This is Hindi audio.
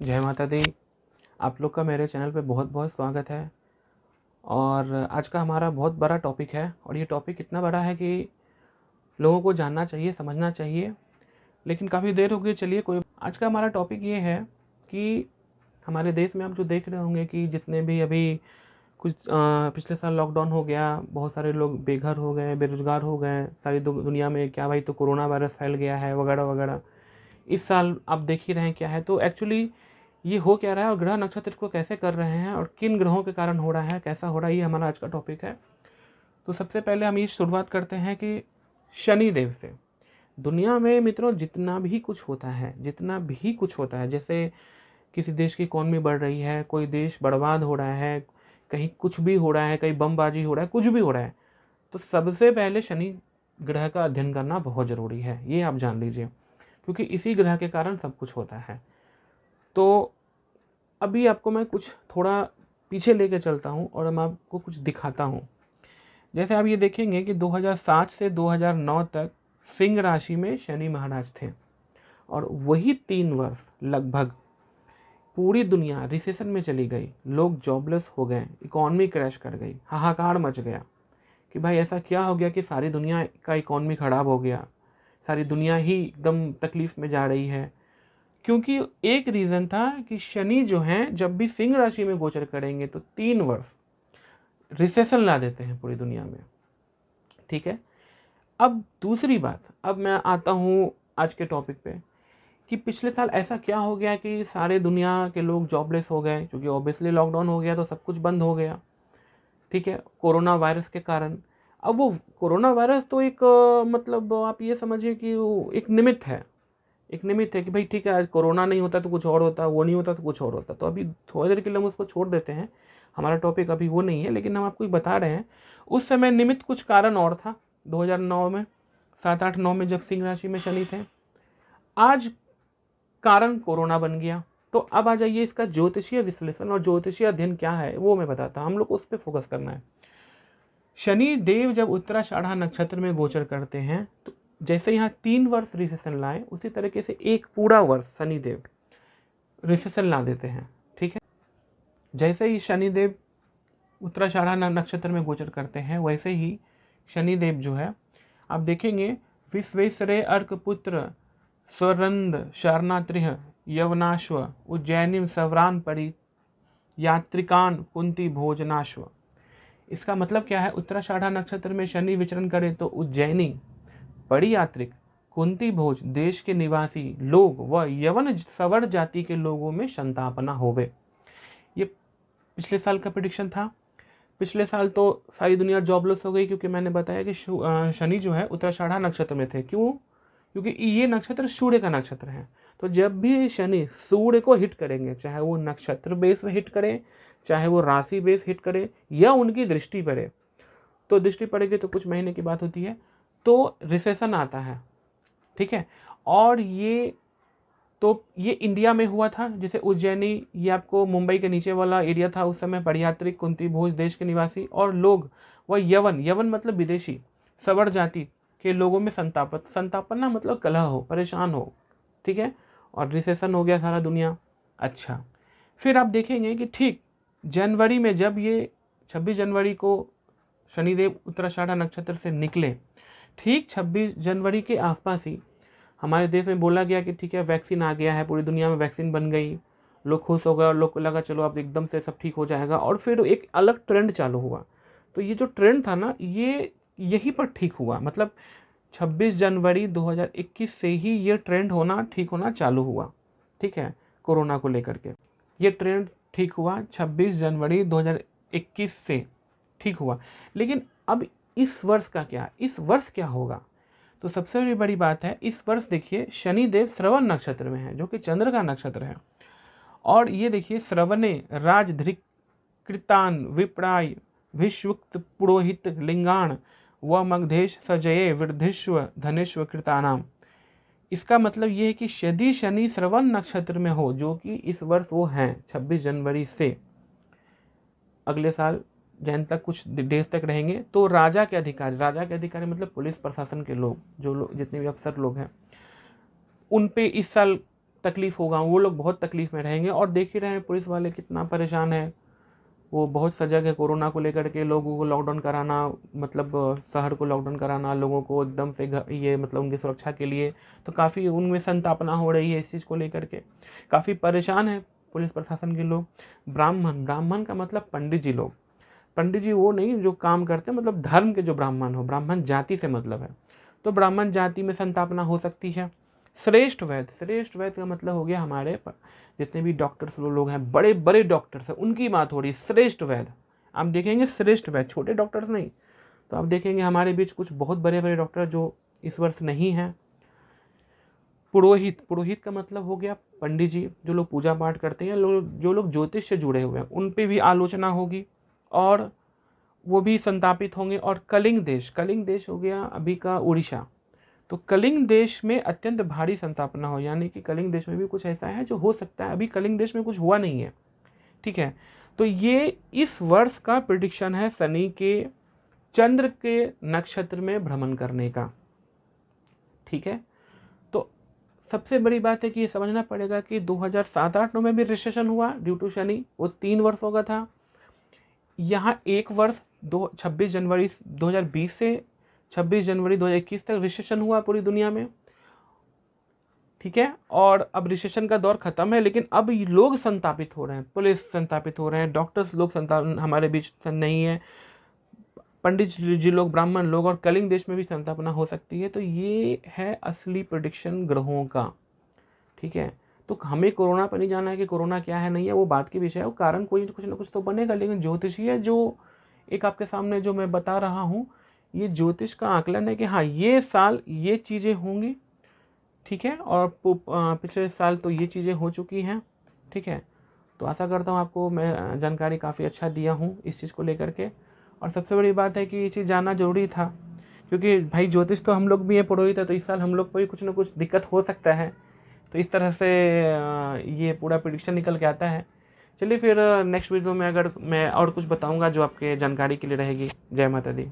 जय माता दी। आप लोग का मेरे चैनल पे बहुत बहुत स्वागत है। और आज का हमारा बहुत बड़ा टॉपिक है और ये टॉपिक इतना बड़ा है कि लोगों को जानना चाहिए, समझना चाहिए, लेकिन काफ़ी देर हो गई। चलिए कोई, आज का हमारा टॉपिक ये है कि हमारे देश में आप जो देख रहे होंगे कि जितने भी अभी कुछ पिछले साल लॉकडाउन हो गया, बहुत सारे लोग बेघर हो गए, बेरोजगार हो गए, सारी दुनिया में क्या भाई, तो कोरोना वायरस फैल गया है वगैरह वगैरह। इस साल आप देख ही रहे हैं क्या है। तो एक्चुअली ये हो क्या रहा है और ग्रह नक्षत्र इसको कैसे कर रहे हैं और किन ग्रहों के कारण हो रहा है, कैसा हो रहा है, ये हमारा आज का टॉपिक है। तो सबसे पहले हम ये शुरुआत करते हैं कि शनि देव से। दुनिया में मित्रों जितना भी कुछ होता है, जितना भी कुछ होता है, जैसे किसी देश की इकॉनमी बढ़ रही है, कोई देश बर्बाद हो रहा है, कहीं कुछ भी हो रहा है, कहीं बमबाजी हो रहा है, कुछ भी हो रहा है, तो सबसे पहले शनि ग्रह का अध्ययन करना बहुत ज़रूरी है। ये आप जान लीजिए, क्योंकि इसी ग्रह के कारण सब कुछ होता है। तो अभी आपको मैं कुछ थोड़ा पीछे लेके चलता हूँ और मैं आपको कुछ दिखाता हूँ। जैसे आप ये देखेंगे कि 2007 से 2009 तक सिंह राशि में शनि महाराज थे और वही 3 वर्ष लगभग पूरी दुनिया रिसेशन में चली गई, लोग जॉबलेस हो गए, इकॉनमी क्रैश कर गई, हाहाकार मच गया कि भाई ऐसा क्या हो गया कि सारी दुनिया का इकॉनमी ख़राब हो गया, सारी दुनिया ही एकदम तकलीफ़ में जा रही है। क्योंकि एक रीज़न था कि शनि जो है जब भी सिंह राशि में गोचर करेंगे तो 3 वर्ष रिसेशन ला देते हैं पूरी दुनिया में। ठीक है, अब दूसरी बात, अब मैं आता हूँ आज के टॉपिक पे कि पिछले साल ऐसा क्या हो गया कि सारे दुनिया के लोग जॉबलेस हो गए, क्योंकि ऑब्वियसली लॉकडाउन हो गया तो सब कुछ बंद हो गया। ठीक है, कोरोना वायरस के कारण। अब वो कोरोना वायरस तो एक मतलब आप ये समझिए कि वो एक निमित्त है, एक निमित्त है कि भाई ठीक है, आज कोरोना नहीं होता तो कुछ और होता, वो नहीं होता तो कुछ और होता। तो अभी थोड़ी देर के लिए हम उसको छोड़ देते हैं, हमारा टॉपिक अभी वो नहीं है, लेकिन हम आपको बता रहे हैं उस समय निमित्त कुछ कारण और था। 2009 में, 7 8 9 में जब सिंह राशि में शनि थे, आज कारण कोरोना बन गया। तो अब आ जाइए इसका ज्योतिषीय विश्लेषण और ज्योतिषीय अध्ययन क्या है वो मैं बताता हूँ। हम लोग को उस पर फोकस करना है। शनि देव जब उत्तराषाढ़ा नक्षत्र में गोचर करते हैं तो जैसे यहाँ 3 वर्ष रिसेशन लाए, उसी तरीके से एक पूरा वर्ष शनिदेव रिसेशन ला देते हैं। ठीक है, जैसे ही शनिदेव उत्तराषाढ़ा नक्षत्र में गोचर करते हैं वैसे ही शनिदेव जो है, आप देखेंगे, विश्वेश्वरे अर्क पुत्र स्वरंद शरणात्रिह यवनाश्व उज्जैनी सवरान परि यात्रिकान कुंती भोजनाश्व। इसका मतलब क्या है, उत्तराषाढ़ा नक्षत्र में शनि विचरण करे तो उज्जैनी, परियात्रिक, कुंती भोज देश के निवासी लोग व यवन सवर जाति के लोगों में संतापना होवे। ये पिछले साल का प्रिडिक्शन था। पिछले साल तो सारी दुनिया जॉबलेस हो गई, क्योंकि मैंने बताया कि शनि जो है उत्तराषाढ़ा नक्षत्र में थे। क्यों? क्योंकि ये नक्षत्र सूर्य का नक्षत्र है। तो जब भी शनि सूर्य को हिट करेंगे, चाहे वो नक्षत्र बेस में हिट करें, चाहे वो राशि बेस हिट करे, या उनकी दृष्टि पड़े, तो दृष्टि पड़ेगी तो कुछ महीने की बात होती है, तो रिसेशन आता है। ठीक है, और ये इंडिया में हुआ था। जैसे उज्जैनी, ये आपको मुंबई के नीचे वाला एरिया था उस समय। बरियात्रिक, कुंती भोज देश के निवासी और लोग वह यवन, यवन मतलब विदेशी, सवर जाति के लोगों में संतापना मतलब कलह हो, परेशान हो। ठीक है, और रिसेशन हो गया सारा दुनिया। अच्छा, फिर आप देखेंगे कि ठीक जनवरी में जब ये 26 जनवरी को शनिदेव उत्तराषाढ़ा नक्षत्र से निकले, ठीक 26 जनवरी के आसपास ही हमारे देश में बोला गया कि ठीक है वैक्सीन आ गया है, पूरी दुनिया में वैक्सीन बन गई, लोग खुश हो गए और लोग को लगा चलो अब एकदम से सब ठीक हो जाएगा। और फिर एक अलग ट्रेंड चालू हुआ। तो ये जो ट्रेंड था ना, ये यहीं पर ठीक हुआ। मतलब 26 जनवरी 2021 से ही ये ट्रेंड होना, ठीक होना चालू हुआ। ठीक है, कोरोना को लेकर के ये ट्रेंड ठीक हुआ 26 जनवरी 2021 से ठीक हुआ। लेकिन अब इस वर्ष का क्या, इस वर्ष क्या होगा? तो सबसे बड़ी बात है, इस वर्ष देखिए शनिदेव श्रवण नक्षत्र में है, जो कि चंद्र का नक्षत्र है। और ये देखिए, श्रवणे राजधृक कृतान विप्राय विश्वक्त पुरोहित लिंगाण व मगधेश सजये वृद्धिश्व धनेश्व कृतानाम। इसका मतलब ये है कि यदि शनि श्रवण नक्षत्र में हो, जो कि इस वर्ष वो हैं 26 जनवरी से अगले साल जैन तक कुछ डेज तक रहेंगे, तो राजा के अधिकारी मतलब पुलिस प्रशासन के लोग, जो लोग जितने भी अफसर लोग हैं, उन पे इस साल तकलीफ़ होगा, वो लोग बहुत तकलीफ़ में रहेंगे। और देख ही रहे हैं पुलिस वाले कितना परेशान है, वो बहुत सजग है कोरोना को लेकर के। लोगों को लॉकडाउन कराना, मतलब शहर को लॉकडाउन कराना, लोगों को एकदम से ये मतलब उनकी सुरक्षा के लिए, तो काफ़ी उनमें संतापना हो रही है इस चीज़ को लेकर के। काफ़ी परेशान है पुलिस प्रशासन के लोग। ब्राह्मण, ब्राह्मण का मतलब पंडित जी लोग। पंडित जी वो नहीं जो काम करते हैं, मतलब धर्म के जो ब्राह्मण हो, ब्राह्मण जाति से मतलब है, तो ब्राह्मण जाति में संतापना हो सकती है। श्रेष्ठ वैद्य, श्रेष्ठ वैद्य का मतलब हो गया हमारे जितने भी डॉक्टर्स लोग हैं, बड़े बड़े डॉक्टर्स हैं, उनकी बात हो रही है। श्रेष्ठ वैद्य आप देखेंगे, श्रेष्ठ वैद्य, छोटे डॉक्टर्स नहीं। तो आप देखेंगे हमारे बीच कुछ बहुत बड़े बड़े डॉक्टर जो इस वर्ष नहीं हैं। पुरोहित, पुरोहित का मतलब हो गया पंडित जी, जो लोग पूजा पाठ करते हैं, जो लोग ज्योतिष से जुड़े हुए हैं, उन पे भी आलोचना होगी और वो भी संतापित होंगे। और कलिंग देश, कलिंग देश हो गया अभी का उड़ीसा, तो कलिंग देश में अत्यंत भारी संतापना हो, यानी कि कलिंग देश में भी कुछ ऐसा है जो हो सकता है। अभी कलिंग देश में कुछ हुआ नहीं है, ठीक है। तो ये इस वर्ष का प्रिडिक्शन है शनि के चंद्र के नक्षत्र में भ्रमण करने का, ठीक है। तो सबसे बड़ी बात है कि ये समझना पड़ेगा कि 2007-8-9 में भी रिसेशन हुआ ड्यू टू शनि, वो 3 वर्षों का था। यहाँ एक वर्ष 26 जनवरी 2020 से 26 जनवरी 2021 तक रिसेशन हुआ पूरी दुनिया में, ठीक है। और अब रिसेशन का दौर खत्म है, लेकिन अब लोग संतापित हो रहे हैं, पुलिस संतापित हो रहे हैं, डॉक्टर्स लोग हमारे बीच नहीं है, पंडित जी लोग, ब्राह्मण लोग, और कलिंग देश में भी संतापना हो सकती है। तो ये है असली प्रेडिक्शन ग्रहों का, ठीक है। तो हमें कोरोना पर नहीं जाना है कि कोरोना क्या है नहीं है, वो बात की विषय है, वो कारण कोई कुछ ना कुछ तो बनेगा। लेकिन ज्योतिषीय जो एक आपके सामने जो मैं बता रहा हूँ, ये ज्योतिष का आकलन है कि हाँ ये साल ये चीज़ें होंगी, ठीक है। और पिछले साल तो ये चीज़ें हो चुकी हैं, ठीक है। तो आशा करता हूँ आपको मैं जानकारी काफ़ी अच्छा दिया हूँ इस चीज़ को लेकर के। और सबसे बड़ी बात है कि ये चीज़ जानना जरूरी था, क्योंकि भाई ज्योतिष तो हम लोग भी हैं, पुरोहित है, तो इस साल हम लोग को भी कुछ ना कुछ दिक्कत हो सकता है। तो इस तरह से ये पूरा प्रिडिक्शन निकल के आता है। चलिए फिर नेक्स्ट वीडियो में अगर मैं और कुछ बताऊंगा जो आपके जानकारी के लिए रहेगी। जय माता दी।